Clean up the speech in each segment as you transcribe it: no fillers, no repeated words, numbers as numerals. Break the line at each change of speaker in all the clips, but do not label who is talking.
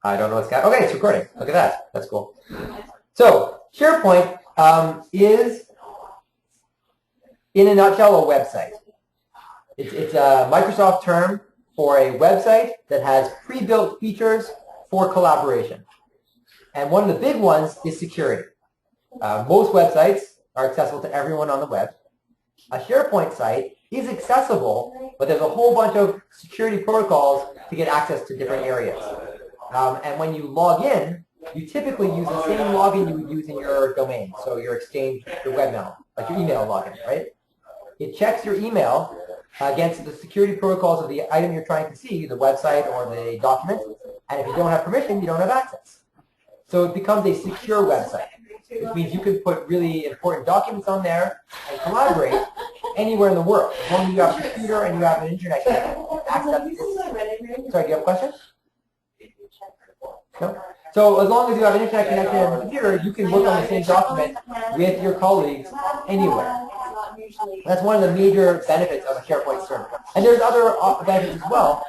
I don't know what's got. Okay, it's recording. Look at that. That's cool. So SharePoint is, in a nutshell, a website. It's a Microsoft term for a website that has pre-built features for collaboration. And one of the big ones is security. Most websites are accessible to everyone on the web. A SharePoint site is accessible, but there's a whole bunch of security protocols to get access to different areas. And when you log in, you typically use the same login you would use in your domain, so your Exchange, your webmail, like your email login, right? It checks your email against the security protocols of the item you're trying to see, the website or the document, and if you don't have permission, you don't have access. So it becomes a secure website, which means you can put really important documents on there and collaborate anywhere in the world. As long as you have a computer and you have an internet connection, access it. Sorry, do you have a question? No? So as long as you have an internet connection and a computer, you can work on the same document with your colleagues anywhere. That's one of the major benefits of a SharePoint server. And there's other benefits as well,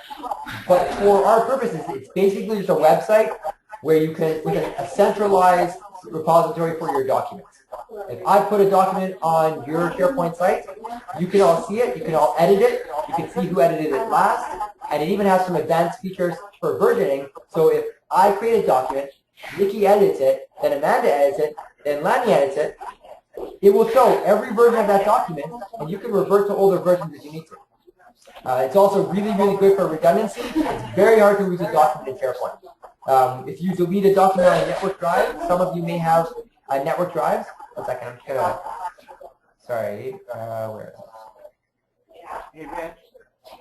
but for our purposes, it's basically just a website where you can, with a centralized repository for your documents. If I put a document on your SharePoint site, you can all see it, you can all edit it, you can see who edited it last, and it even has some advanced features for versioning. So if I create a document, Nikki edits it, then Amanda edits it, then Lanny edits it, it will show every version of that document, and you can revert to older versions if you need to. It's also really, really good for redundancy. It's very hard to lose a document in SharePoint. If you delete a document on a network drive, some of you may have network drives. One second, I'm just going to, sorry, where is it?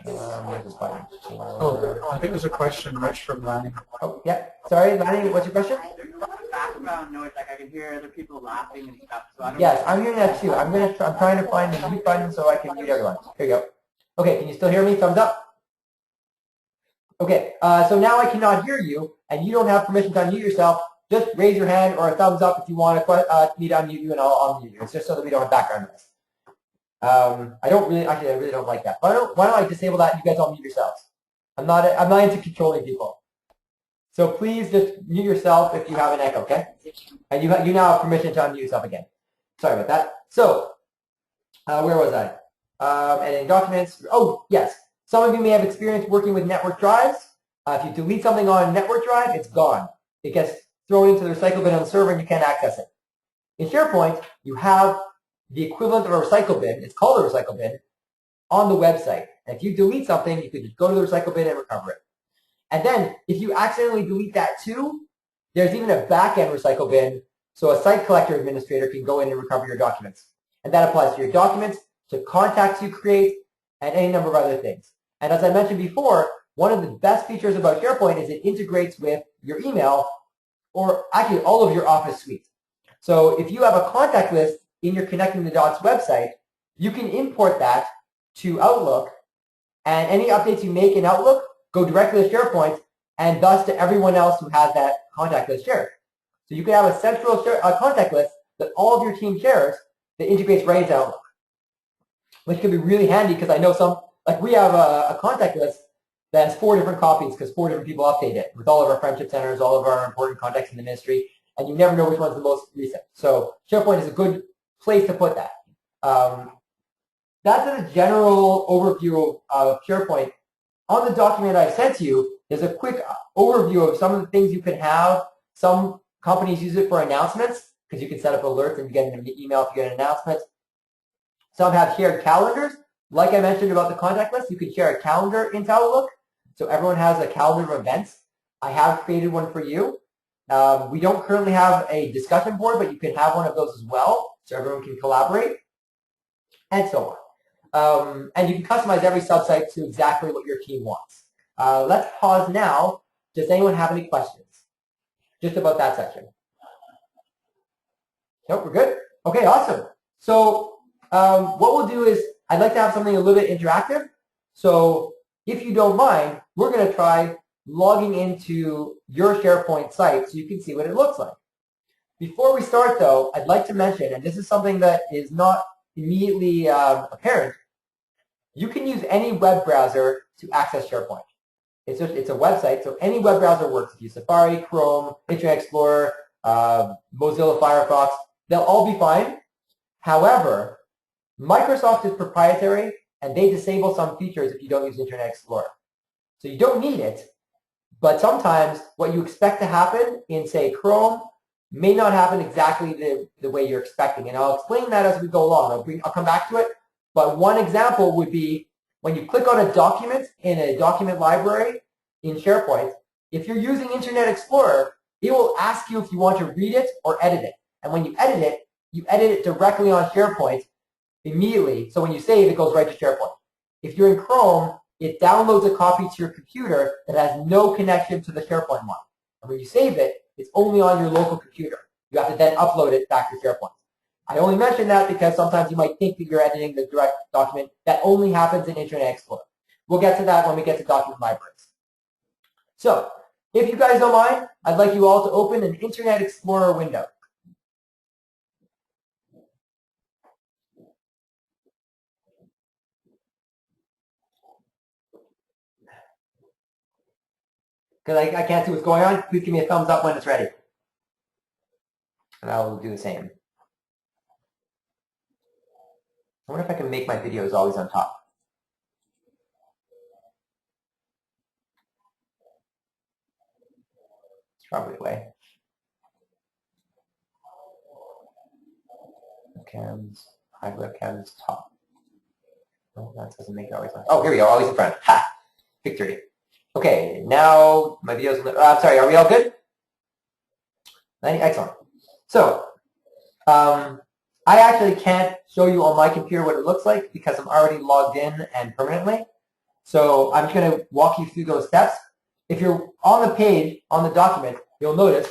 Where's this button?
Oh, I think there's a question, Rich, from Lanny.
Oh, yeah. Sorry, Lanny, what's your question?
There's a lot of background noise, like I can hear other people laughing and stuff. So I don't
yes, I'm hearing that too. I'm trying to find the mute button so I can mute everyone. Here you go. Okay, can you still hear me? Thumbs up. Okay, so now I cannot hear you, and you don't have permission to unmute yourself. Just raise your hand or a thumbs up if you want me to unmute you, and I'll unmute you. It's just so that we don't have background noise. I really don't like that. Why don't I disable that and you guys all mute yourselves? I'm not into controlling people. So please just mute yourself if you have an echo, okay? And you now have permission to unmute yourself again. Sorry about that. So, where was I? Editing documents. Oh, yes. Some of you may have experience working with network drives. If you delete something on a network drive, it's gone. It gets thrown into the recycle bin on the server and you can't access it. In SharePoint, you have the equivalent of a recycle bin, it's called a recycle bin, on the website. And if you delete something, you can just go to the recycle bin and recover it. And then, if you accidentally delete that too, there's even a back-end recycle bin, so a site collector administrator can go in and recover your documents. And that applies to your documents, to contacts you create, and any number of other things. And as I mentioned before, one of the best features about SharePoint is it integrates with your email, or actually all of your Office suite. So if you have a contact list in your Connecting the Dots website, you can import that to Outlook, and any updates you make in Outlook go directly to SharePoint, and thus to everyone else who has that contact list shared. So you can have a central contact list that all of your team shares that integrates right into Outlook, which can be really handy because I know we have a contact list that has 4 different copies because 4 different people update it with all of our friendship centers, all of our important contacts in the ministry, and you never know which one's the most recent. So SharePoint is a good place to put that. That's a general overview of SharePoint. On the document I've sent to you, there's a quick overview of some of the things you can have. Some companies use it for announcements because you can set up alerts and you get an email if you get an announcement. Some have shared calendars. Like I mentioned about the contact list, you can share a calendar into Outlook. So everyone has a calendar of events. I have created one for you. We don't currently have a discussion board, but you can have one of those as well, so everyone can collaborate, and so on. And you can customize every subsite to exactly what your team wants. Let's pause now. Does anyone have any questions just about that section? Nope, we're good? Okay, awesome. So what we'll do is I'd like to have something a little bit interactive. So if you don't mind, we're going to try logging into your SharePoint site so you can see what it looks like. Before we start, though, I'd like to mention, and this is something that is not immediately apparent, you can use any web browser to access SharePoint. it's a website, so any web browser works. If you use Safari, Chrome, Internet Explorer, Mozilla Firefox, they'll all be fine. However, Microsoft is proprietary, and they disable some features if you don't use Internet Explorer. So you don't need it, but sometimes what you expect to happen in, say, Chrome may not happen exactly the way you're expecting. And I'll explain that as we go along. I'll come back to it. But one example would be when you click on a document in a document library in SharePoint, if you're using Internet Explorer, it will ask you if you want to read it or edit it. And when you edit it directly on SharePoint immediately. So when you save, it goes right to SharePoint. If you're in Chrome, it downloads a copy to your computer that has no connection to the SharePoint one. And when you save it, it's only on your local computer. You have to then upload it back to SharePoint. I only mention that because sometimes you might think that you're editing the direct document. That only happens in Internet Explorer. We'll get to that when we get to document libraries. So, if you guys don't mind, I'd like you all to open an Internet Explorer window. Because I can't see what's going on, please give me a thumbs up when it's ready. And I will do the same. I wonder if I can make my videos always on top. It's probably the way. Webcams, hide webcams, top. Oh, that doesn't make it always on. Oh, here we go, always in front. Ha! Victory. Okay, now my video's. I'm sorry, are we all good? Excellent. So, I actually can't show you on my computer what it looks like because I'm already logged in and permanently. So I'm just going to walk you through those steps. If you're on the page, on the document, you'll notice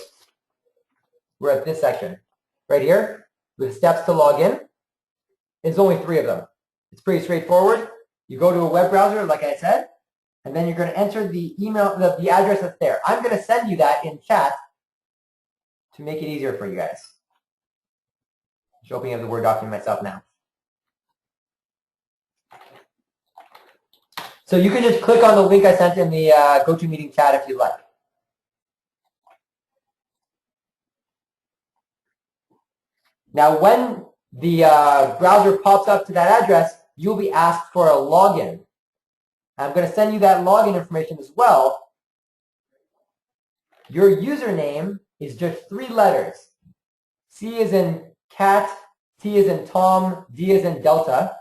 we're at this section right here with steps to log in. There's only 3 of them. It's pretty straightforward. You go to a web browser, like I said, and then you're going to enter the email, the address that's there. I'm going to send you that in chat to make it easier for you guys. Just opening up the Word document myself now. So you can just click on the link I sent in the GoToMeeting chat if you'd like. Now when the browser pops up to that address, you'll be asked for a login. I'm going to send you that login information as well. Your username is just 3 letters. C is in cat, T is in Tom, D is in Delta.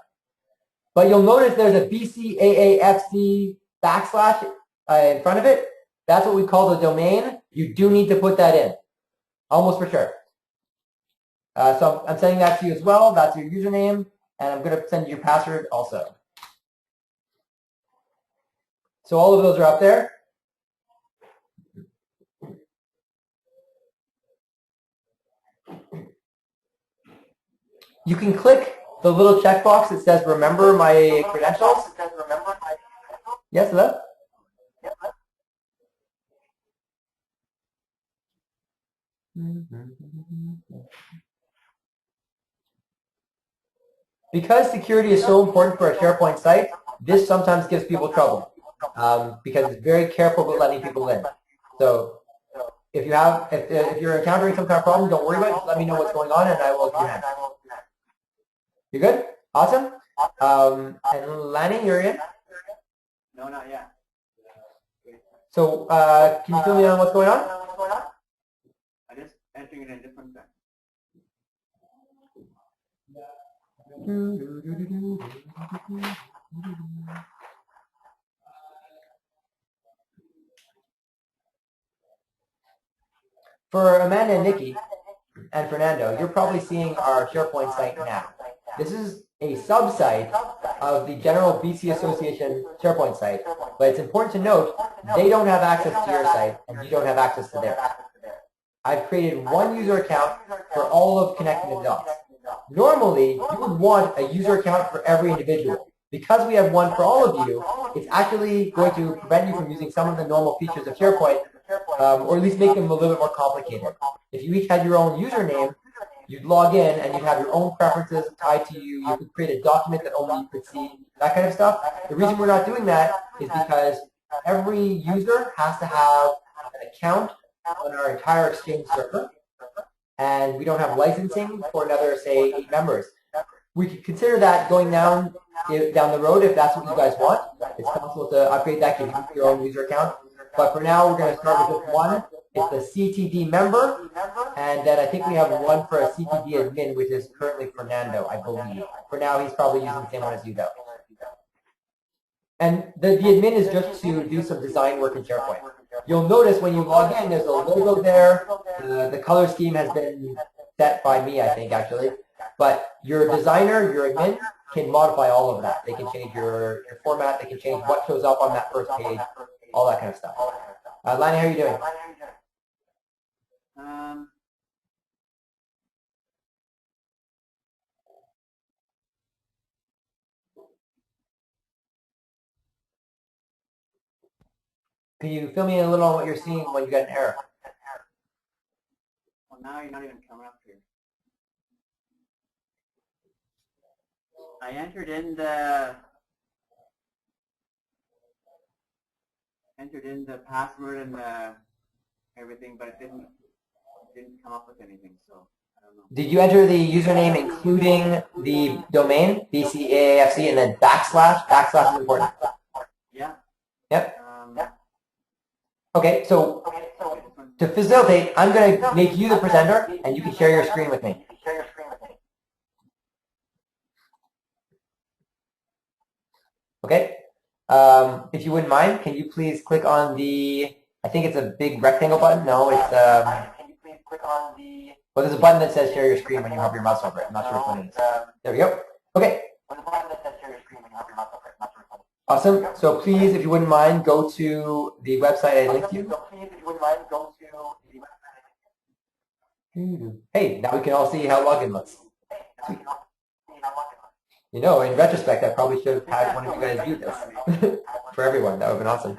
But you'll notice there's a BCAAFC backslash in front of it. That's what we call the domain. You do need to put that in, almost for sure. So I'm sending that to you as well. That's your username, and I'm going to send you your password also. So all of those are up there. You can click the little checkbox that says remember my credentials. Yes, hello? Because security is so important for a SharePoint site, this sometimes gives people trouble because it's very careful about letting people in. So if you're encountering some kind of problem, don't worry about it. Just let me know what's going on, and I will give you a hand. You good? Awesome. And Lanny, you're in?
No, not yet.
So can you fill me on what's going on?
I just entering in a different thing.
For Amanda and Nikki and Fernando, you're probably seeing our SharePoint site now. This is a sub-site of the general BC Association SharePoint site, but it's important to note they don't have access to your site and you don't have access to theirs. I've created one user account for all of Connecting the Dots. Normally, you would want a user account for every individual. Because we have one for all of you, it's actually going to prevent you from using some of the normal features of SharePoint, or at least make them a little bit more complicated. If you each had your own username, you'd log in and you'd have your own preferences tied to you. You could create a document that only you could see, that kind of stuff. The reason we're not doing that is because every user has to have an account on our entire Exchange server, and we don't have licensing for another, say, 8 members. We could consider that going down the road if that's what you guys want. It's possible to upgrade that, give you your own user account. But for now, we're going to start with just one. It's the CTD member, and then I think we have one for a CTD admin, which is currently Fernando, I believe. For now, he's probably using the same one as you, though. And the admin is just to do some design work in Sharepoint. You'll notice when you log in, there's a logo there. The color scheme has been set by me, I think, actually. But your designer, your admin, can modify all of that. They can change your format. They can change what shows up on that first page, all that kind of stuff. Lani, how are you doing? Can you fill me in a little on what you're seeing when you get an error?
Well, now you're not even coming up here. I entered in the password and the everything, but it didn't come up with anything. So I don't know.
Did you enter the username including the domain BCAAFC and then backslash? Backslash is important.
Yeah.
Yep. Okay, so to facilitate, I'm going to make you the presenter, and you can share your screen with me. Okay. If you wouldn't mind, can you please click on the, I think it's a big rectangle button. No, it's, can you please click on the, well, there's a button that says share your screen when you hover your mouse over it. I'm not sure which one it is. There we go. Okay. Awesome. So please, if you wouldn't mind, go to the website I linked you. Hey, now we can all see how login looks. You know, in retrospect, I probably should have had one of you guys do this for everyone. That would have been awesome.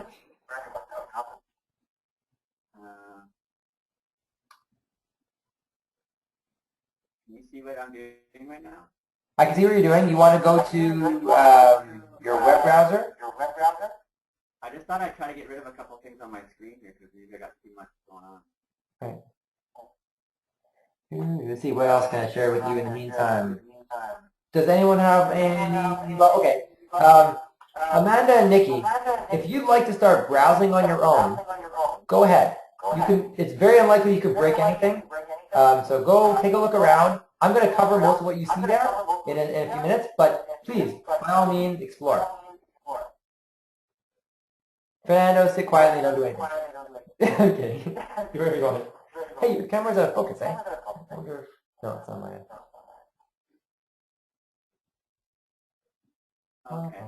Can you see what I'm doing right now?
I can see what you're doing. You want to go to your web browser?
I just thought I'd try to get rid of a couple things on my screen here because I got too much going on.
Right. Let's see, what else can I share with you in the meantime? Does anyone have any? Well, okay. Amanda and Nikki, if you'd like to start browsing on your own, go ahead. You can. It's very unlikely you could break anything. So go take a look around. I'm going to cover most of what you see there in a few minutes, but please, by all means, explore. Fernando, sit quietly, don't do anything. Okay. You're where you want it. Hey, your camera's out of focus, eh? I wonder if, no, it's on my end.
Okay.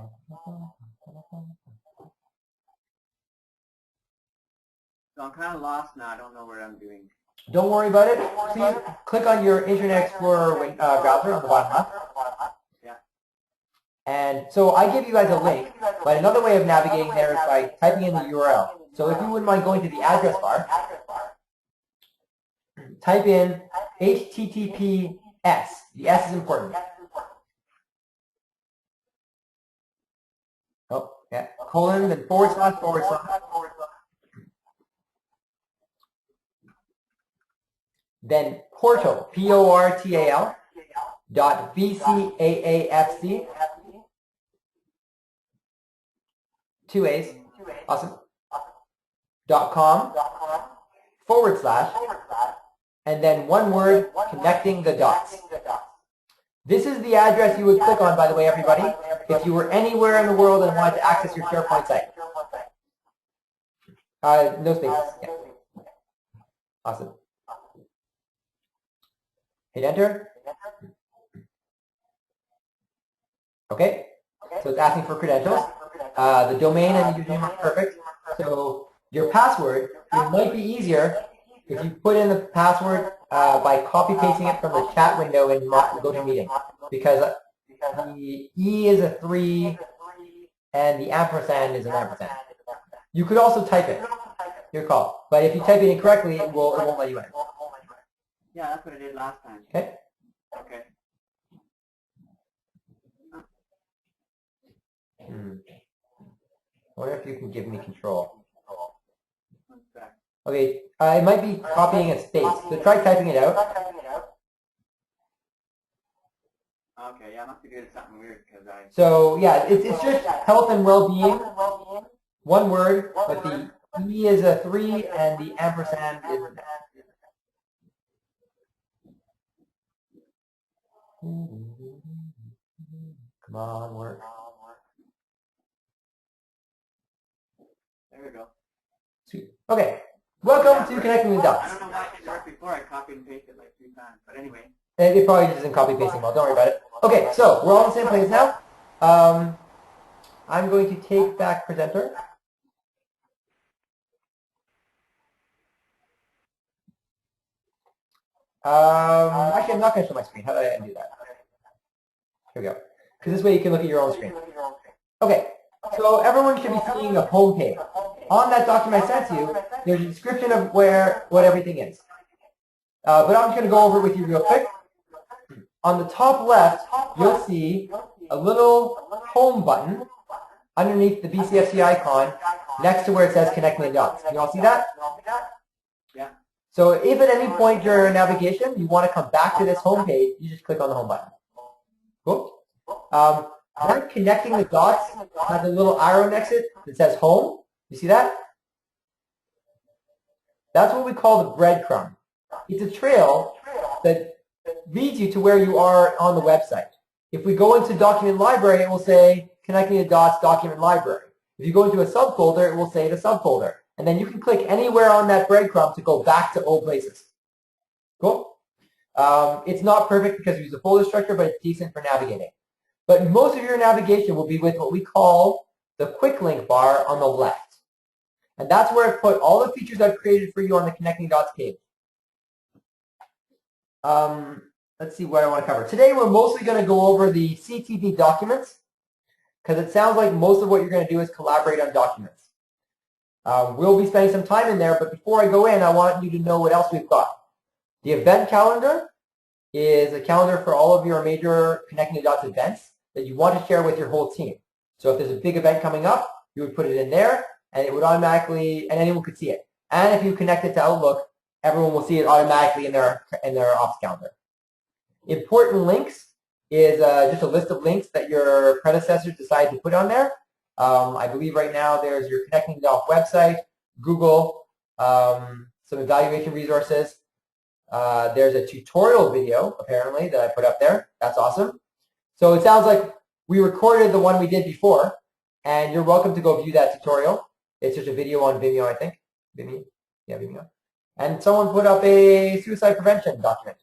So I'm kind of lost now. I don't know what I'm doing.
Don't worry about it. Please click on your Internet Explorer browser on the bottom left.
Yeah.
And so I give you guys a link, but another way of navigating there is by typing in the URL. So if you wouldn't mind going to the address bar, type in HTTPS. The S is important. Oh, yeah. Colon, then forward slash. Then portal, P-O-R-T-A-L, .VCAAFC, 2 A's, awesome, .com, /, and then one word, connecting the dots. This is the address you would click on, by the way, everybody, if you were anywhere in the world and wanted to access your Sharepoint site. No spaces. Yeah. Awesome. Hit enter. Okay. So it's asking for credentials. The domain and the username are perfect. So your password, it might be easier if you put in the password by copy pasting it from the chat window in GoToMeeting, because the E is a 3 and the ampersand is an ampersand. You could also type it. Your call. But if you type it incorrectly, it won't let you in.
Yeah, that's what I did last time.
Okay.
Okay.
I wonder if you can give me control.
One sec.
Okay, it might be copying a space. So try typing it out.
Okay, yeah, I must be doing something weird because I.
So yeah, it's just health and well-being. One word, but the E is a 3 and the ampersand is an F. Come on, work.
There we go.
Sweet. Okay. Welcome to Connecting the
I
Dots.
don't know why it didn't work before. I copied and pasted like 3 times, but anyway.
It probably just isn't copy pasting well. Don't worry about it. Okay, so we're all in the same place now. I'm going to take back presenter. Actually, I'm not going to show my screen. How did I undo that? Here we go. Because this way you can look at your own screen. Okay, so everyone should be seeing a home page. On that document I sent you, there's a description of what everything is. But I'm just going to go over it with you real quick. On the top left, you'll see a little home button underneath the BCFC icon next to where it says Connecting the Dots. Can you all see that?
Yeah.
So if at any point during your navigation you want to come back to this home page, you just click on the home button. Cool? That Connecting the Dots has a little arrow next to it that says home. You see that? That's what we call the breadcrumb. It's a trail that leads you to where you are on the website. If we go into Document Library, it will say Connecting the Dots Document Library. If you go into a subfolder, it will say the subfolder. And then you can click anywhere on that breadcrumb to go back to old places. Cool? It's not perfect because we use a folder structure, but it's decent for navigating. But most of your navigation will be with what we call the quick link bar on the left. And that's where I've put all the features I've created for you on the Connecting Dots page. Let's see what I want to cover. Today we're mostly going to go over the CTD documents because it sounds like most of what you're going to do is collaborate on documents. We'll be spending some time in there, but before I go in, I want you to know what else we've got. The event calendar is a calendar for all of your major Connecting the Dots events that you want to share with your whole team. So if there's a big event coming up, you would put it in there, and it would automatically, and anyone could see it. And if you connect it to Outlook, everyone will see it automatically in their Office calendar. Important links is just a list of links that your predecessors decided to put on there. I believe right now there's your Connecting the Dots website, Google, some evaluation resources. There's a tutorial video, apparently, that I put up there. That's awesome. So it sounds like we recorded the one we did before, and you're welcome to go view that tutorial. It's just a video on Vimeo, I think. Vimeo? Yeah, Vimeo. And someone put up a suicide prevention document.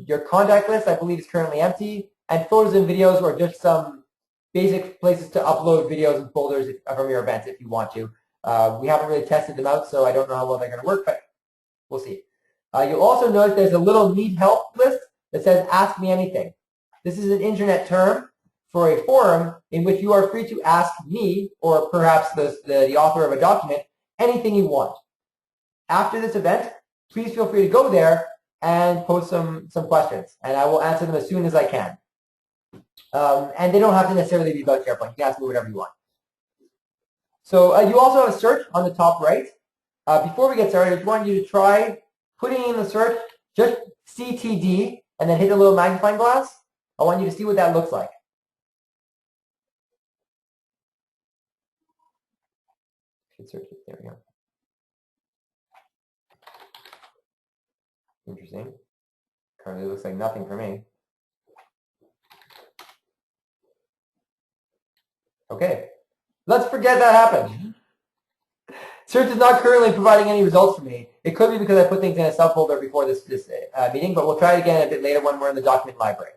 Your contact list, I believe, is currently empty, and photos and videos are just some basic places to upload videos and folders from your events if you want to. We haven't really tested them out, so I don't know how well they're going to work, but we'll see. You'll also notice there's a little need help list that says Ask Me Anything. This is an internet term for a forum in which you are free to ask me, or perhaps the author of a document, anything you want. After this event, please feel free to go there and post some questions, and I will answer them as soon as I can. And they don't have to necessarily be about SharePoint. You can ask me whatever you want. So you also have a search on the top right. Before we get started, I just want you to try putting in the search just CTD and then hit a little magnifying glass. I want you to see what that looks like. Search it. There we go. Interesting. Currently looks like nothing for me. Okay. Let's forget that happened. Search is not currently providing any results for me. It could be because I put things in a subfolder before this meeting, but we'll try it again a bit later when we're in the document library.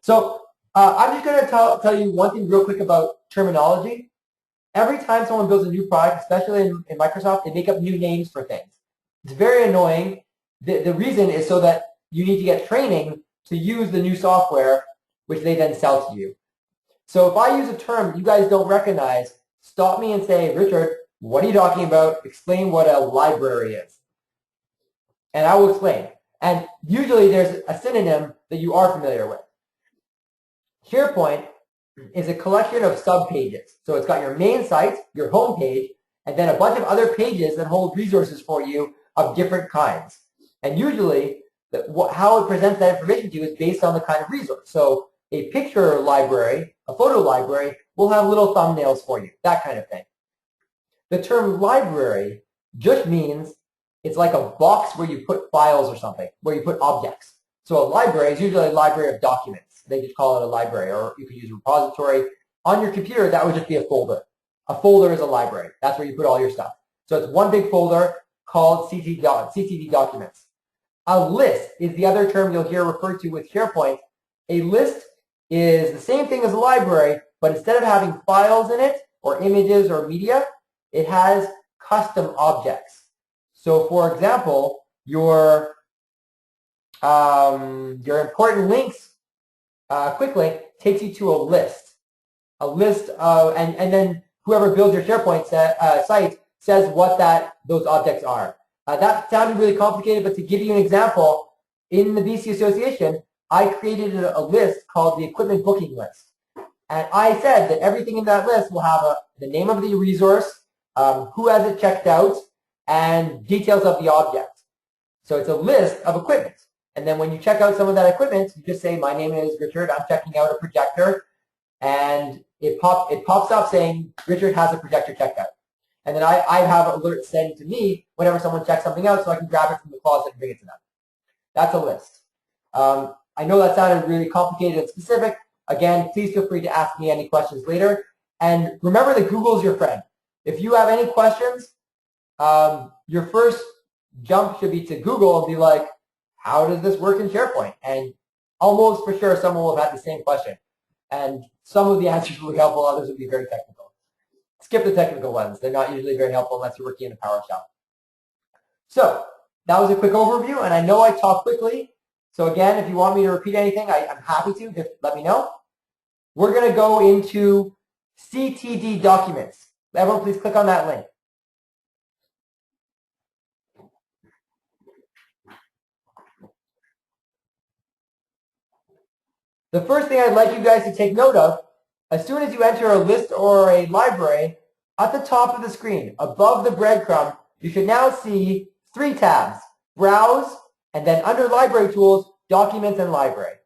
So I'm just going to tell you one thing real quick about terminology. Every time someone builds a new product, especially in Microsoft, they make up new names for things. It's very annoying. The reason is so that you need to get training to use the new software, which they then sell to you. So if I use a term you guys don't recognize, stop me and say, Richard, what are you talking about? Explain what a library is. And I will explain. And usually there's a synonym that you are familiar with. Sharepoint is a collection of subpages. So it's got your main site, your home page, and then a bunch of other pages that hold resources for you of different kinds. And usually, how it presents that information to you is based on the kind of resource. So a picture library, a photo library, will have little thumbnails for you, that kind of thing. The term library just means it's like a box where you put files or something, where you put objects. So a library is usually a library of documents. They just call it a library, or you could use a repository. On your computer, that would just be a folder. A folder is a library. That's where you put all your stuff. So it's one big folder called CTV documents. A list is the other term you'll hear referred to with SharePoint. A list is the same thing as a library, but instead of having files in it, or images or media, it has custom objects. So for example, your important links quick link takes you to a list of, and then whoever builds your SharePoint site says what those objects are. That sounded really complicated, but to give you an example, in the BC Association, I created a list called the equipment booking list. And I said that everything in that list will have the name of the resource, who has it checked out, and details of the object. So it's a list of equipment. And then when you check out some of that equipment, you just say, my name is Richard, I'm checking out a projector. And it pops up saying, Richard has a projector checked out. And then I have alerts sent to me whenever someone checks something out so I can grab it from the closet and bring it to them. That's a list. I know that sounded really complicated and specific. Again, please feel free to ask me any questions later. And remember that Google is your friend. If you have any questions, your first jump should be to Google and be like, how does this work in SharePoint? And almost for sure someone will have had the same question. And some of the answers will be helpful, others will be very technical. Skip the technical ones. They're not usually very helpful unless you're working in a PowerShell. So that was a quick overview, and I know I talk quickly. So again, if you want me to repeat anything, I'm happy to. Just let me know. We're going to go into CTD documents. Everyone, please click on that link. The first thing I'd like you guys to take note of, as soon as you enter a list or a library, at the top of the screen, above the breadcrumb, you should now see 3 tabs, Browse, and then under Library Tools, Documents and Library.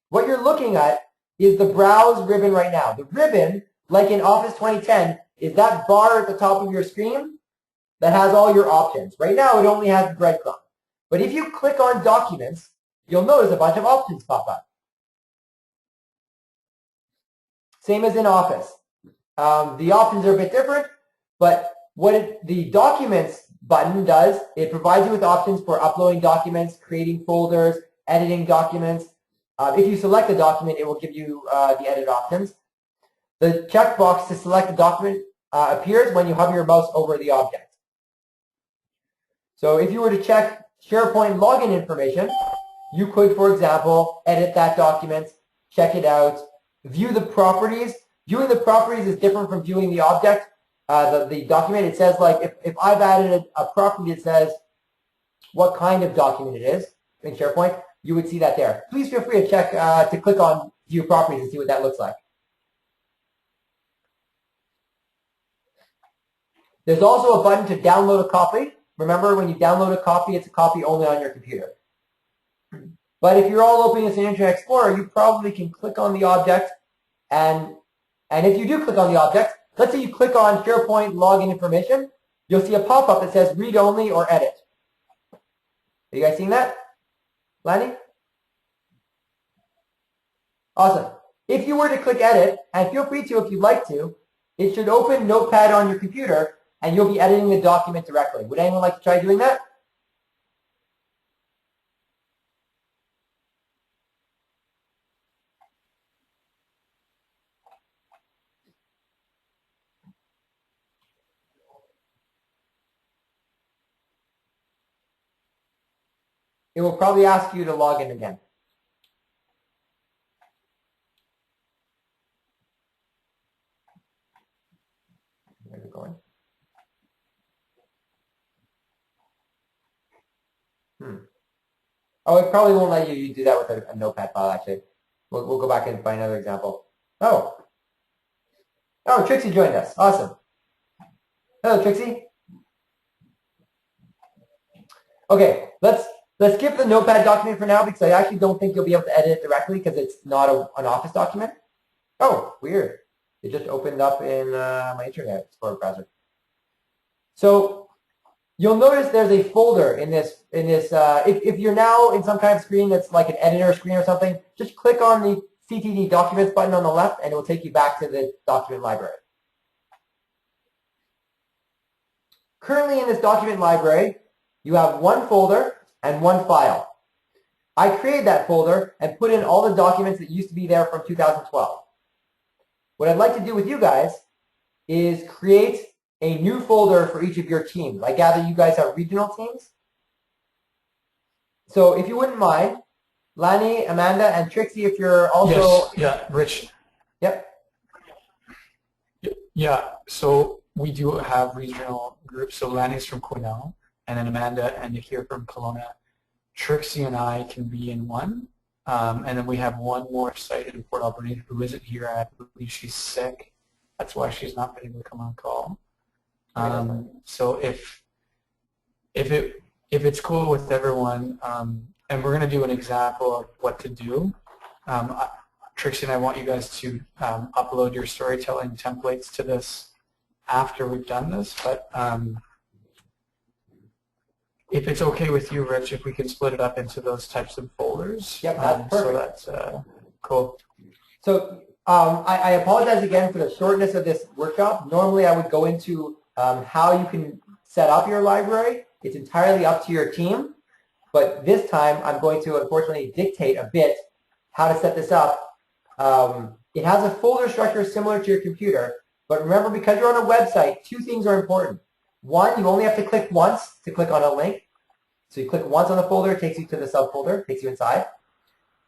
What you're looking at is the Browse ribbon right now. The ribbon, like in Office 2010, is that bar at the top of your screen that has all your options. Right now, it only has the breadcrumb. But if you click on Documents, you'll notice a bunch of options pop up. Same as in Office. The options are a bit different, but what the Documents button does, it provides you with options for uploading documents, creating folders, editing documents. If you select a document, it will give you the edit options. The checkbox to select the document appears when you hover your mouse over the object. So if you were to check SharePoint login information, you could, for example, edit that document, check it out, view the properties. Viewing the properties is different from viewing the object, the document. It says, like, if I've added a property that says what kind of document it is in SharePoint, you would see that there. Please feel free to check, to click on View Properties and see what that looks like. There's also a button to download a copy. Remember, when you download a copy, it's a copy only on your computer. But if you're all opening this in Internet Explorer, you probably can click on the object, and if you do click on the object, let's say you click on SharePoint login information, you'll see a pop-up that says read only or edit. Are you guys seeing that? Lanny? Awesome. If you were to click edit, and feel free to if you'd like to, it should open Notepad on your computer, and you'll be editing the document directly. Would anyone like to try doing that? It will probably ask you to log in again. Where's it going? Oh, it probably won't let you do that with a Notepad file, actually. We'll go back and find another example. Oh. Oh, Trixie joined us. Awesome. Hello, Trixie. Okay, let's skip the Notepad document for now because I actually don't think you'll be able to edit it directly because it's not an Office document. Oh, weird. It just opened up in my Internet Explorer browser. So you'll notice there's a folder in this. If you're now in some kind of screen that's like an editor screen or something, just click on the CTD Documents button on the left, and it will take you back to the document library. Currently in this document library, you have one folder and one file. I created that folder and put in all the documents that used to be there from 2012. What I'd like to do with you guys is create a new folder for each of your teams. I gather you guys have regional teams. So if you wouldn't mind, Lanny, Amanda, and Trixie, if you're also...
Yes, yeah, Rich.
Yep.
Yeah, so we do have regional groups. So Lanny's from Cornell, and then Amanda and Nick here from Kelowna. Trixie and I can be in one. And then we have one more site in Port Alberni who isn't here. I believe she's sick. That's why she's not been able to come on call. So if it's cool with everyone, and we're going to do an example of what to do. Trixie and I want you guys to upload your storytelling templates to this after we've done this, but if it's okay with you, Rich, if we can split it up into those types of folders.
Yep, that's perfect.
So that's cool.
So I apologize again for the shortness of this workshop. Normally I would go into how you can set up your library. It's entirely up to your team. But this time I'm going to unfortunately dictate a bit how to set this up. It has a folder structure similar to your computer. But remember, because you're on a website, two things are important. One, you only have to click once to click on a link. So you click once on the folder, it takes you to the subfolder, takes you inside.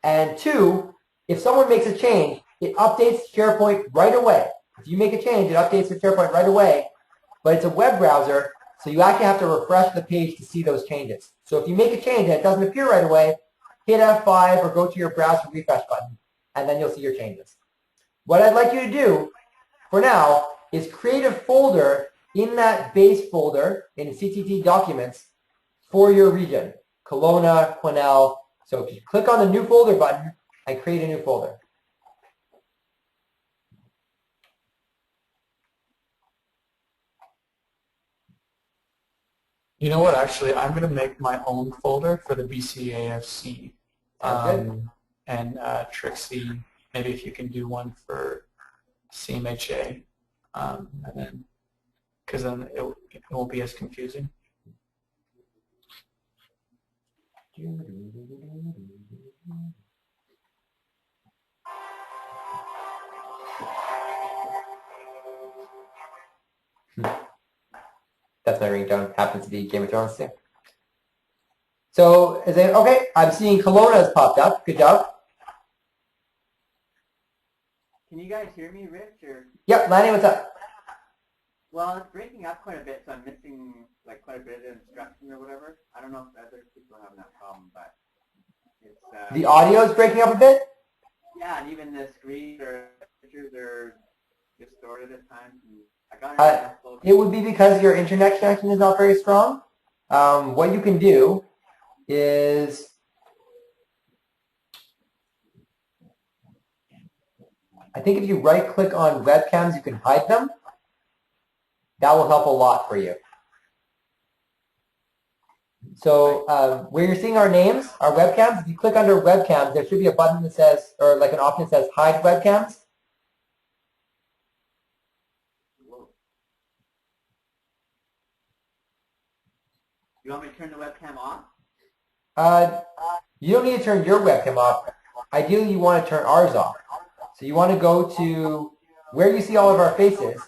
And two, if someone makes a change, it updates SharePoint right away. If you make a change, it updates the SharePoint right away. But it's a web browser, so you actually have to refresh the page to see those changes. So if you make a change and it doesn't appear right away, hit F5 or go to your browser refresh button, and then you'll see your changes. What I'd like you to do for now is create a folder in that base folder in CTT Documents for your region, Kelowna, Quesnel. So if you click on the new folder button and create a new folder.
You know what, actually, I'm going to make my own folder for the BCAFC. And Trixie, maybe if you can do one for CMHA, and then, because then it won't be as confusing.
That's my ringtone. Happens to be Game of Thrones too. So, okay, I'm seeing Kelowna has popped up. Good job.
Can you guys hear me, Rich? Or?
Yep, Lanny, what's up?
Well, it's breaking up quite a bit, so I'm missing like quite a bit of instruction or whatever. I don't know if other people are having that problem, but it's...
The audio is breaking up a bit?
Yeah, and even the screen or pictures are distorted at times. I got
it would be because your internet connection is not very strong. What you can do is I think if you right-click on webcams, you can hide them. That will help a lot for you. So where you're seeing our names, our webcams, if you click under webcams, there should be a button that says, or like an option that says hide webcams.
You want me to turn the webcam off?
You don't need to turn your webcam off. Ideally, you want to turn ours off. So you want to go to where you see all of our faces.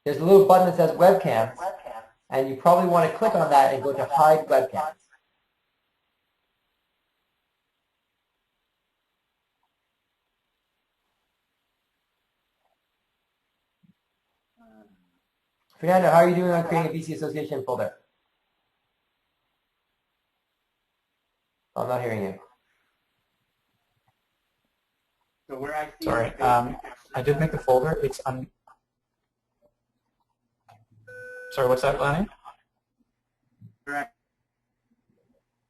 There's a little button that says webcams, and you probably want to click on that and go to hide webcams. Fernando, how are you doing on creating a BC Association folder? I'm not hearing you.
So where I see
Sorry. I did make the folder. It's Sorry, what's that, Lanny?
Correct.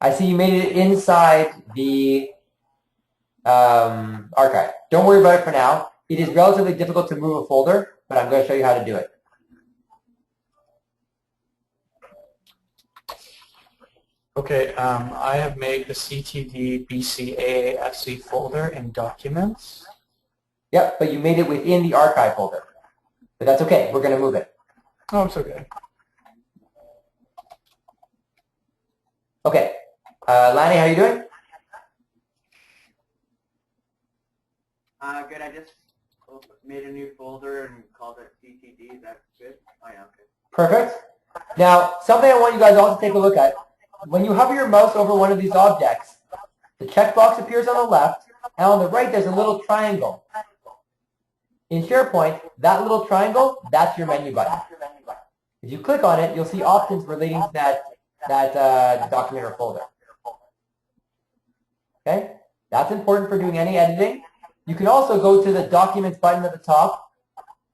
I see you made it inside the archive. Don't worry about it for now. It is relatively difficult to move a folder, but I'm going to show you how to do it.
Okay, I have made the CTD BCAAFC folder in Documents.
Yep, but you made it within the archive folder. But that's okay. We're going to move it.
Oh, it's okay.
Okay. Lanny, how are you doing?
Good. I just made a new folder and called it CTD. That's good. Oh, yeah, okay.
Perfect. Now, something I want you guys all to take a look at. When you hover your mouse over one of these objects, the checkbox appears on the left, and on the right there's a little triangle. In SharePoint, that little triangle, that's your menu button. If you click on it, you'll see options relating to that document or folder. Okay? That's important for doing any editing. You can also go to the Documents button at the top,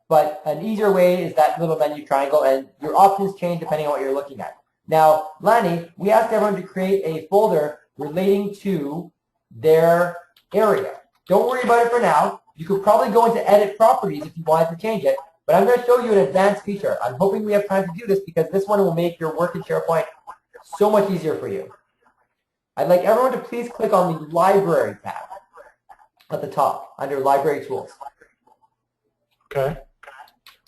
but an easier way is that little menu triangle, and your options change depending on what you're looking at. Now, Lanny, we asked everyone to create a folder relating to their area. Don't worry about it for now. You could probably go into Edit Properties if you wanted to change it, but I'm going to show you an advanced feature. I'm hoping we have time to do this because this one will make your work in SharePoint so much easier for you. I'd like everyone to please click on the Library tab at the top under Library Tools.
Okay.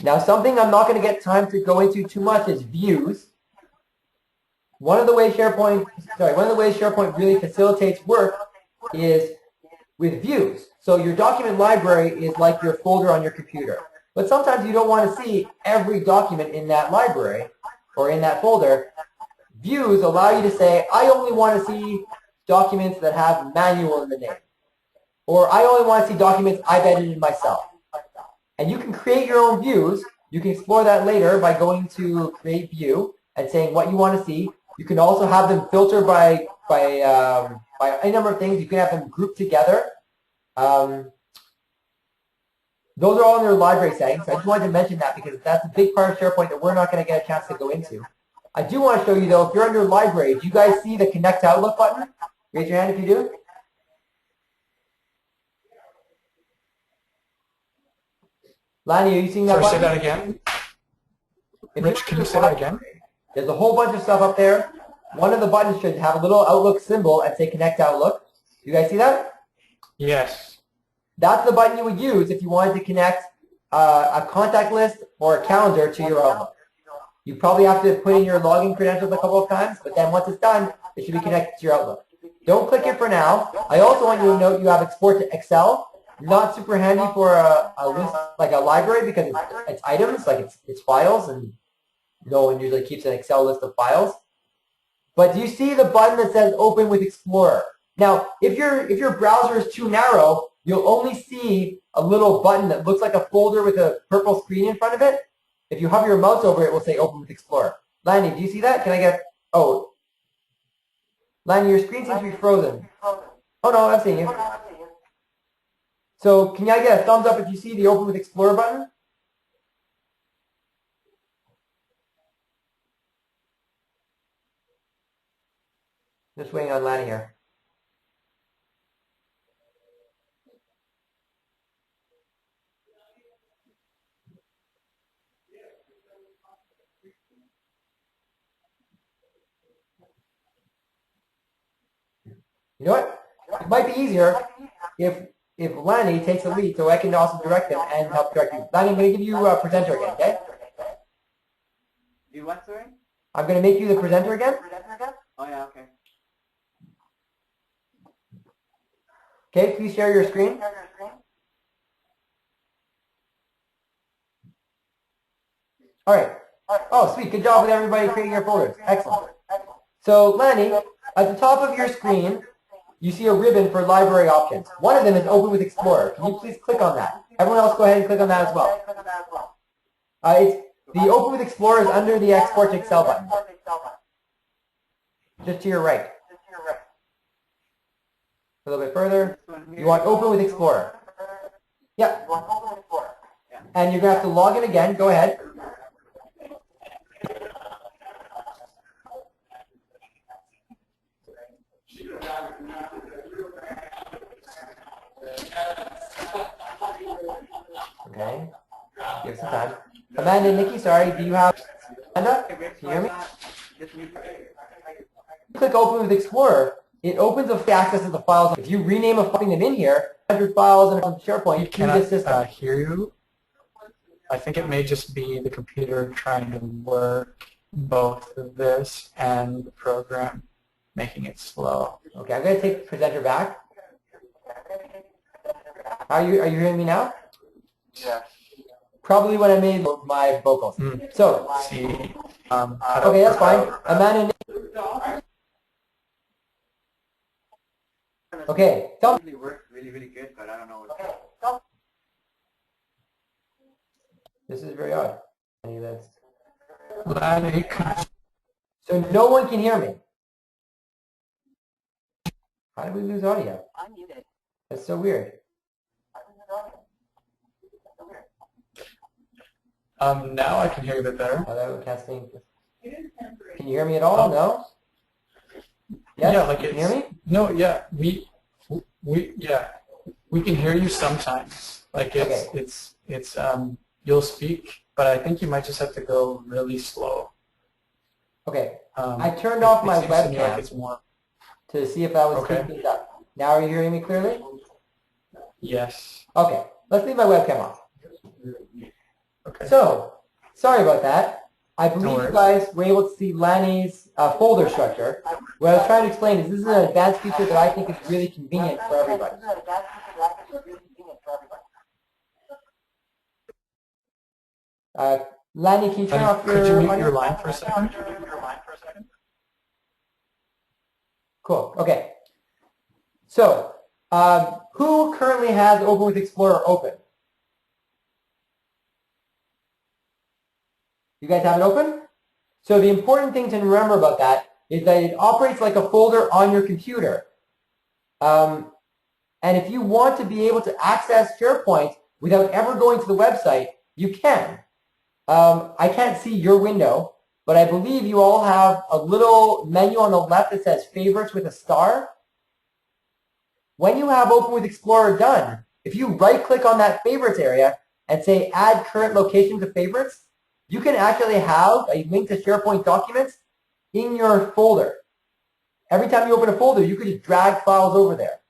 Now, something I'm not going to get time to go into too much is Views. One of the ways SharePoint really facilitates work is with views. So your document library is like your folder on your computer. But sometimes you don't want to see every document in that library or in that folder. Views allow you to say, I only want to see documents that have manual in the name. Or I only want to see documents I've edited myself. And you can create your own views. You can explore that later by going to Create View and saying what you want to see. You can also have them filter by any number of things. You can have them grouped together. Those are all in their library settings. I just wanted to mention that because that's a big part of SharePoint that we're not going to get a chance to go into. I do want to show you, though, if you're under Library, do you guys see the Connect to Outlook button? Raise your hand if you do. Lanny, are you seeing that button?
Say that again. Rich, can you say that again?
There's a whole bunch of stuff up there. One of the buttons should have a little Outlook symbol and say Connect to Outlook. You guys see that?
Yes.
That's the button you would use if you wanted to connect a contact list or a calendar to your Outlook. You probably have to put in your login credentials a couple of times, but then once it's done, it should be connected to your Outlook. Don't click it for now. I also want you to note you have export to Excel. Not super handy for a list like a library because it's items, like it's files, and no one usually keeps an Excel list of files. But do you see the button that says Open with Explorer? Now, if your browser is too narrow, you'll only see a little button that looks like a folder with a purple screen in front of it. If you hover your mouse over it, it will say Open with Explorer. Lanny, do you see that? Can I get... Oh. Lanny, your screen seems to be frozen. Oh, no, I'm seeing you. So can I get a thumbs up if you see the Open with Explorer button? Just waiting on Lanny here. You know what? It might be easier if Lanny takes the lead so I can also direct him and help direct you. Lanny, I'm going to give you a presenter again, okay?
Do what, sorry?
I'm going to make you the presenter again.
Oh, yeah, okay.
Okay, please share your screen. All right. Oh, sweet. Good job with everybody creating your folders. Excellent. So, Lanny, at the top of your screen, you see a ribbon for library options. One of them is Open with Explorer. Can you please click on that? Everyone else go ahead and click on that as well. The Open with Explorer is under the Export to Excel button. Just to your right. A little bit further. You want Open with Explorer. Yeah. and you're going to have to log in again. Go ahead. Okay. Give some time. Amanda and Nikki, sorry, do you have Amanda? Can you hear me? Click Open with Explorer. It opens up the access to the files. If you rename a file in here, 100 files in SharePoint to this system.
Hear you. I think it may just be the computer trying to work both this and the program, making it slow.
Okay, I'm going to take presenter back. Are you hearing me now?
Yeah.
Probably when I made my vocals. So,
see.
Okay, that's fine. Amanda. Okay, tell me.
It works really, really good, but I don't know what.
This is very odd. So no one can hear me. How did we lose audio?
I'm muted.
That's so weird.
Now I can hear you a bit better.
Hello, testing. Can you hear me at all? No? Yes?
Yeah, like
you can hear me?
No, yeah, we can hear you sometimes. Like it's you'll speak, but I think you might just have to go really slow.
Okay. I turned off my webcam
like it's more...
to see if I was speaking things up. Now are you hearing me clearly?
Yes.
Okay. Let's leave my webcam off.
Okay.
So, sorry about that. I believe you guys were able to see Lanny's folder structure. What I was trying to explain is this is an advanced feature that I think is really convenient for everybody. Lanny, can you turn off your...
Could you mute your line for a second?
Cool. Okay. So, who currently has Open with Explorer open? You guys have it open? So the important thing to remember about that is that it operates like a folder on your computer. And if you want to be able to access SharePoint without ever going to the website, you can. I can't see your window, but I believe you all have a little menu on the left that says Favorites with a star. When you have Open with Explorer done, if you right-click on that Favorites area and say Add Current Location to Favorites, you can actually have a link to SharePoint documents in your folder. Every time you open a folder, you can just drag files over there.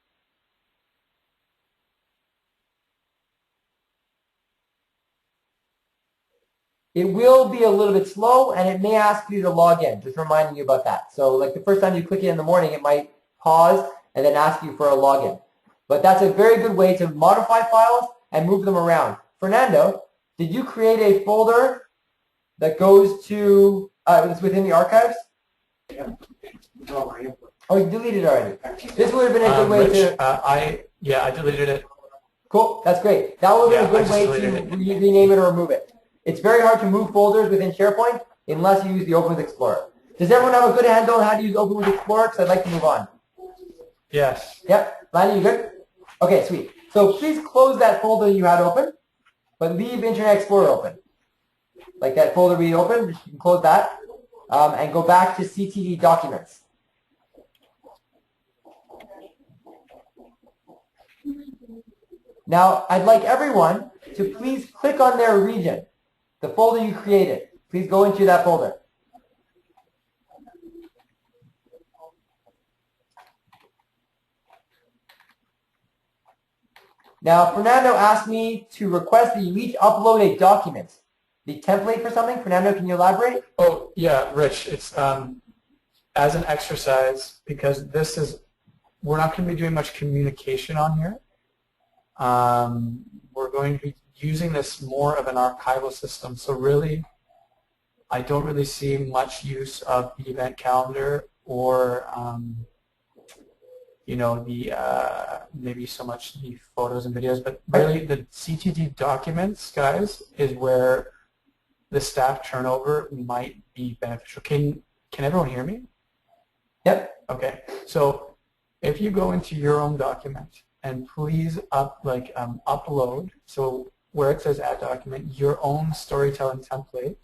It will be a little bit slow, and it may ask you to log in, just reminding you about that. So like the first time you click it in the morning, it might pause and then ask you for a login. But that's a very good way to modify files and move them around. Fernando, did you create a folder that goes to, it's within the archives?
Yeah.
Oh, you deleted it already. This would have been a good way to...
I deleted it.
Cool, that's great. That would have been a good way to rename it or remove it. It's very hard to move folders within SharePoint unless you use the Open with Explorer. Does everyone have a good handle on how to use Open with Explorer? Because I'd like to move on.
Yes.
Yep. Lanny, you good? Okay, sweet. So please close that folder you had open, but leave Internet Explorer open. Like that folder we opened, you can close that, and go back to CTD Documents. Now, I'd like everyone to please click on their region, the folder you created. Please go into that folder. Now, Fernando asked me to request that you each upload a document. The template for something? Fernando, can you elaborate?
Oh, yeah, Rich. It's as an exercise, because this is, we're not going to be doing much communication on here. We're going to be using this more of an archival system. So really, I don't really see much use of the event calendar or, you know, the maybe so much the photos and videos, but really the CTD documents, guys, is where the staff turnover might be beneficial. Can everyone hear me?
Yep.
Okay. So if you go into your own document and please upload. So where it says add document, your own storytelling template,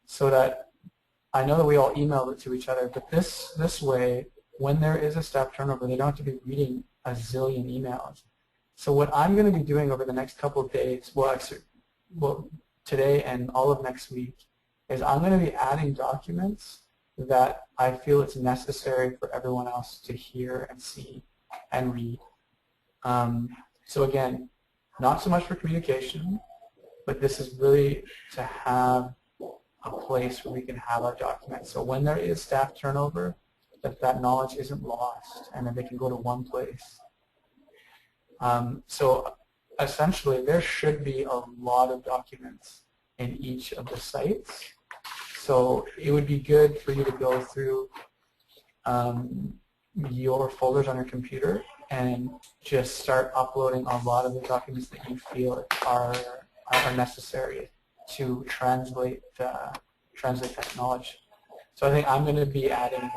so that I know that we all emailed it to each other, but this way, when there is a staff turnover, they don't have to be reading a zillion emails. So what I'm going to be doing over the next couple of days, well, today and all of next week, is I'm going to be adding documents that I feel it's necessary for everyone else to hear and see and read. So again, not so much for communication, but this is really to have a place where we can have our documents. So when there is staff turnover, that knowledge isn't lost, and then they can go to one place. So essentially, there should be a lot of documents in each of the sites. So it would be good for you to go through your folders on your computer and just start uploading a lot of the documents that you feel are necessary to translate that knowledge. So I think I'm going to be adding,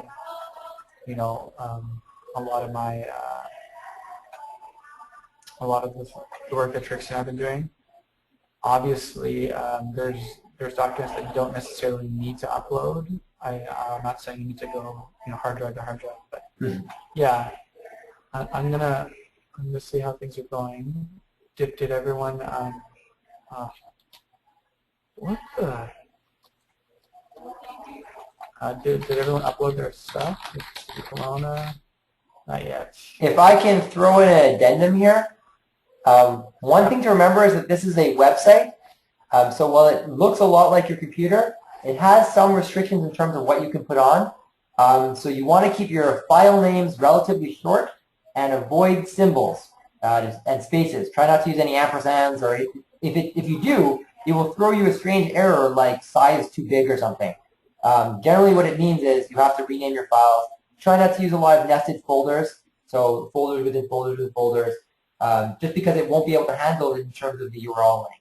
a lot of my a lot of the work that Trixie and I have been doing. Obviously, there's documents that you don't necessarily need to upload. I'm not saying you need to go hard drive to hard drive, but yeah, I'm gonna see how things are going. Did everyone what the did everyone upload their stuff? Kelowna? Not yet.
If I can throw in an addendum here, one thing to remember is that this is a website. So while it looks a lot like your computer, it has some restrictions in terms of what you can put on. So you want to keep your file names relatively short and avoid symbols and spaces. Try not to use any ampersands, or if you do, it will throw you a strange error like size too big or something. Generally what it means is you have to rename your files. Try not to use a lot of nested folders, so folders within folders within folders, just because it won't be able to handle it in terms of the URL length.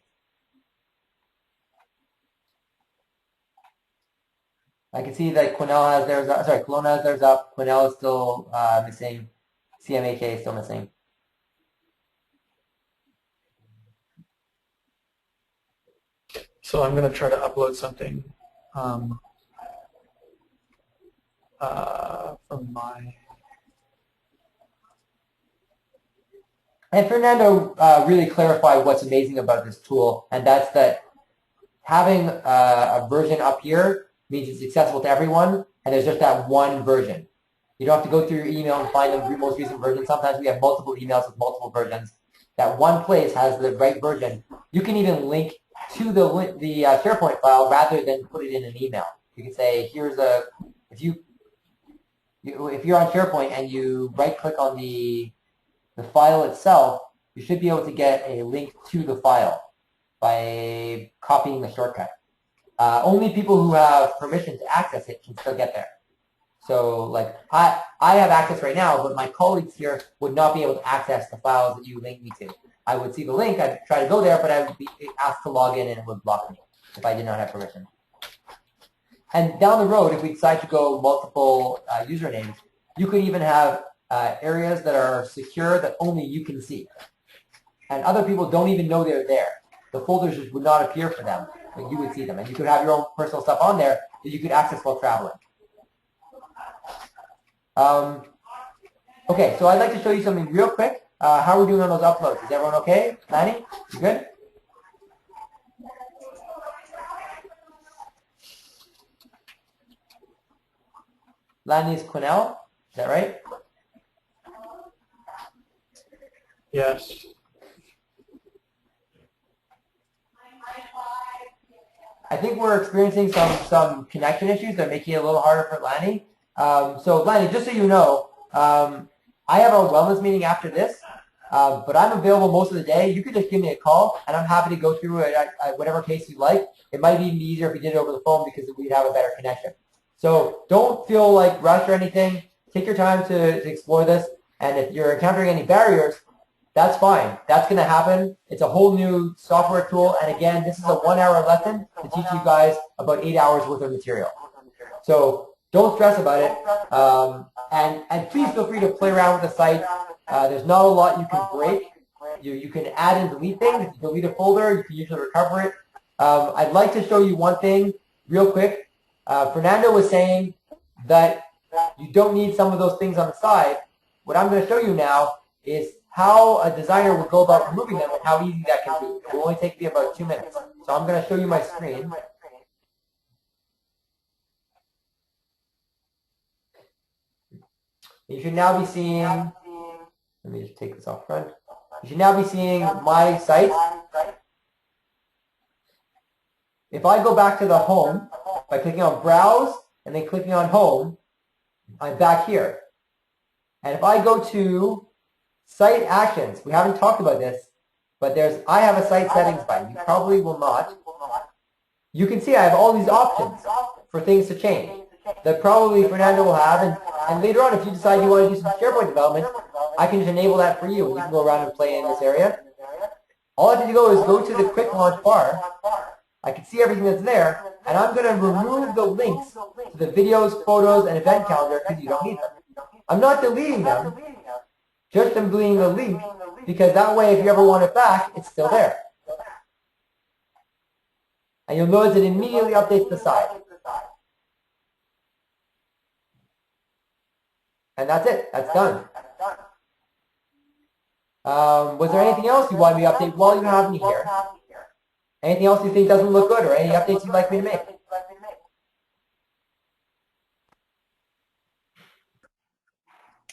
I can see that Kelowna has theirs up. Quesnel is still missing. CMAK is still missing.
So I'm going to try to upload something from my...
And Fernando really clarified what's amazing about this tool, and that's that having a version up here means it's accessible to everyone, and there's just that one version. You don't have to go through your email and find the most recent version. Sometimes we have multiple emails with multiple versions. That one place has the right version. You can even link to the Sharepoint file rather than put it in an email. You can say, if you're on Sharepoint and you right-click on the file itself, you should be able to get a link to the file by copying the shortcut. Only people who have permission to access it can still get there. So, like, I have access right now, but my colleagues here would not be able to access the files that you link me to. I would see the link, I'd try to go there, but I would be asked to log in and it would block me if I did not have permission. And down the road, if we decide to go multiple usernames, you could even have areas that are secure that only you can see. And other people don't even know they're there. The folders just would not appear for them, but you would see them. And you could have your own personal stuff on there that you could access while traveling. Okay, so I'd like to show you something real quick. How are we doing on those uploads? Is everyone okay? Lanny, you good? Lanny's Quesnel, is that right?
Yes.
I think we're experiencing some connection issues that are making it a little harder for Lanny. So Lanny, just so you know, I have a wellness meeting after this, but I'm available most of the day. You could just give me a call, and I'm happy to go through it at whatever case you like. It might even be easier if we did it over the phone because we'd have a better connection. So don't feel like rushed or anything. Take your time to explore this, and if you're encountering any barriers, that's fine. That's going to happen. It's a whole new software tool, and again, this is a 1-hour lesson to teach you guys about 8 hours worth of material. So don't stress about it, and please feel free to play around with the site. There's not a lot you can break, You can add and delete things. If you delete a folder, you can usually recover it. I'd like to show you one thing real quick. Fernando was saying that you don't need some of those things on the side. What I'm going to show you now is how a designer would go about removing them and how easy that can be. It will only take me about 2 minutes. So I'm going to show you my screen. You should now be seeing, let me just take this off front. You should now be seeing my site. If I go back to the home by clicking on browse and then clicking on home, I'm back here. And if I go to site actions, we haven't talked about this, but I have a site settings button. You probably will not. You can see I have all these options for things to change that probably Fernando will have. And later on, if you decide you want to do some SharePoint development, I can just enable that for you. And you can go around and play in this area. All I have to do is go to the quick launch bar. I can see everything that's there. And I'm going to remove the links to the videos, photos, and event calendar because you don't need them. I'm not deleting them. Just I'm deleting the link because that way if you ever want it back, it's still there. And you'll notice it immediately updates the site. And that's it. That's done. Was there anything else you wanted me to update while you have me here? Anything else you think doesn't look good or any updates you'd like me to make?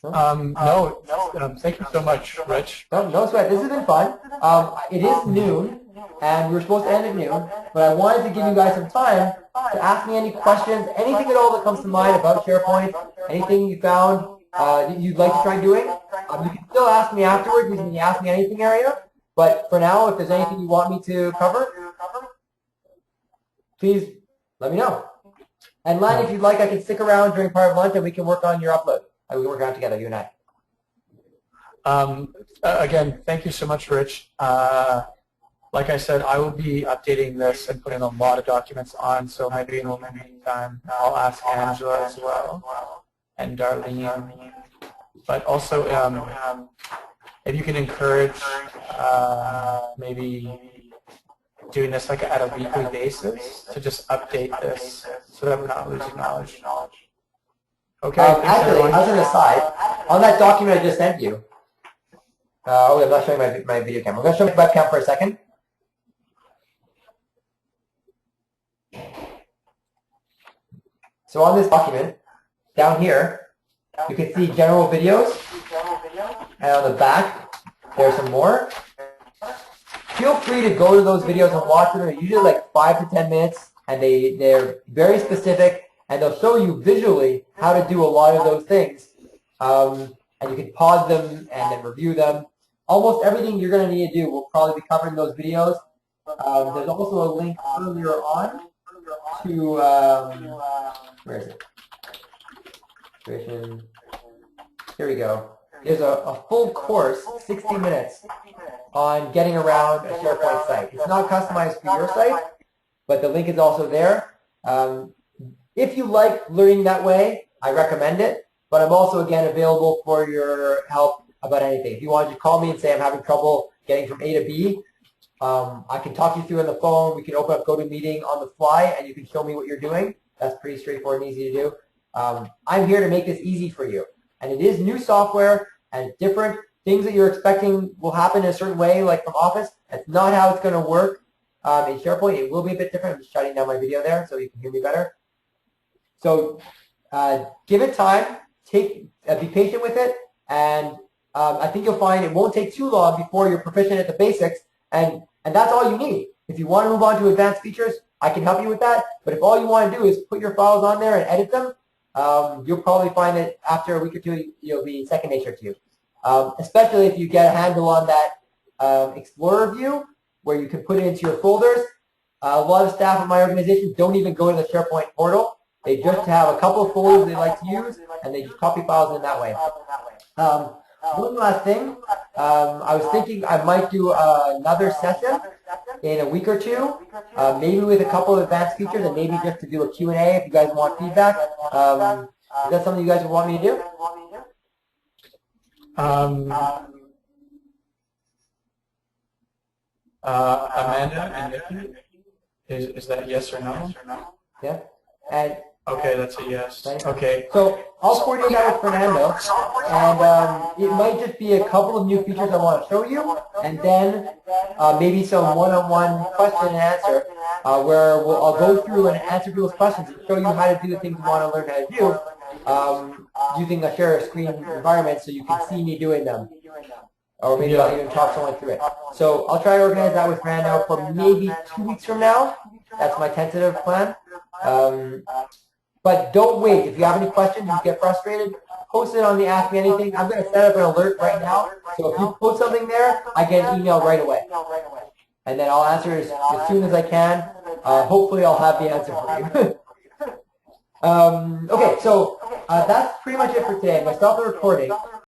No, thank you so much, Rich.
No sweat. This has been fun. It is noon, and we were supposed to end at noon, but I wanted to give you guys some time to ask me any questions, anything at all that comes to mind about SharePoint, anything you found you'd like to try doing. You can still ask me afterwards using the Ask Me Anything area, but for now, if there's anything you want me to cover, please let me know. And Lan, if you'd like, I can stick around during part of lunch and we can work on your upload. We can work on it together, you and I.
Again, thank you so much, Rich. Like I said, I will be updating this and putting a lot of documents on, so maybe in the meantime, I'll ask Angela as well, and Darlene. But also, if you can encourage maybe doing this like at a weekly basis to just update this so that we're not losing knowledge. Okay.
Actually, as an aside, on that document I just sent you, I'm not showing my video camera. I'm going to show my webcam for a second. So on this document, down here, you can see general videos, and on the back, there's some more. Feel free to go to those videos and watch them. They're usually like 5 to 10 minutes, and they're very specific, and they'll show you visually how to do a lot of those things. And you can pause them and then review them. Almost everything you're going to need to do will probably be covered in those videos. There's also a link earlier on to, where is it? Here we go. There's a full course, 60 minutes, on getting around a SharePoint site. It's not customized for your site, but the link is also there. If you like learning that way, I recommend it, but I'm also, again, available for your help about anything. If you want to call me and say I'm having trouble getting from A to B, I can talk you through on the phone. We can open up GoToMeeting on the fly, and you can show me what you're doing. That's pretty straightforward and easy to do. I'm here to make this easy for you. And it is new software and different things that you're expecting will happen in a certain way, like from Office. That's not how it's going to work in SharePoint. It will be a bit different. I'm just shutting down my video there so you can hear me better. So give it time. Be patient with it. And I think you'll find it won't take too long before you're proficient at the basics. And that's all you need. If you want to move on to advanced features, I can help you with that. But if all you want to do is put your files on there and edit them, you'll probably find that after a week or two, it'll be second nature to you. Especially if you get a handle on that Explorer view, where you can put it into your folders. A lot of staff at my organization don't even go to the SharePoint portal. They just have a couple of folders they like to use, and they just copy files in that way. One last thing, I was thinking I might do another session in a week or two, maybe with a couple of advanced features, and maybe just to do a Q&A if you guys want feedback. Is that something you guys would want me to do?
Amanda and Nikki, is that yes or no?
Yeah. And
okay, that's a yes.
Nice.
Okay.
So I'll coordinate that with Fernando, and it might just be a couple of new features I want to show you, and then maybe some one-on-one question and answer, where I'll go through and answer people's questions and show you how to do the things you want to learn how to do, using a share screen environment so you can see me doing them. Or maybe I'll even talk someone through it. So I'll try to organize that with Fernando for maybe 2 weeks from now. That's my tentative plan. But don't wait. If you have any questions, you get frustrated, post it on the Ask Me Anything. I'm going to set up an alert right now. So if you post something there, I get an email right away. And then I'll answer as soon as I can. Hopefully I'll have the answer for you. Okay, so that's pretty much it for today. I'm going to stop the recording.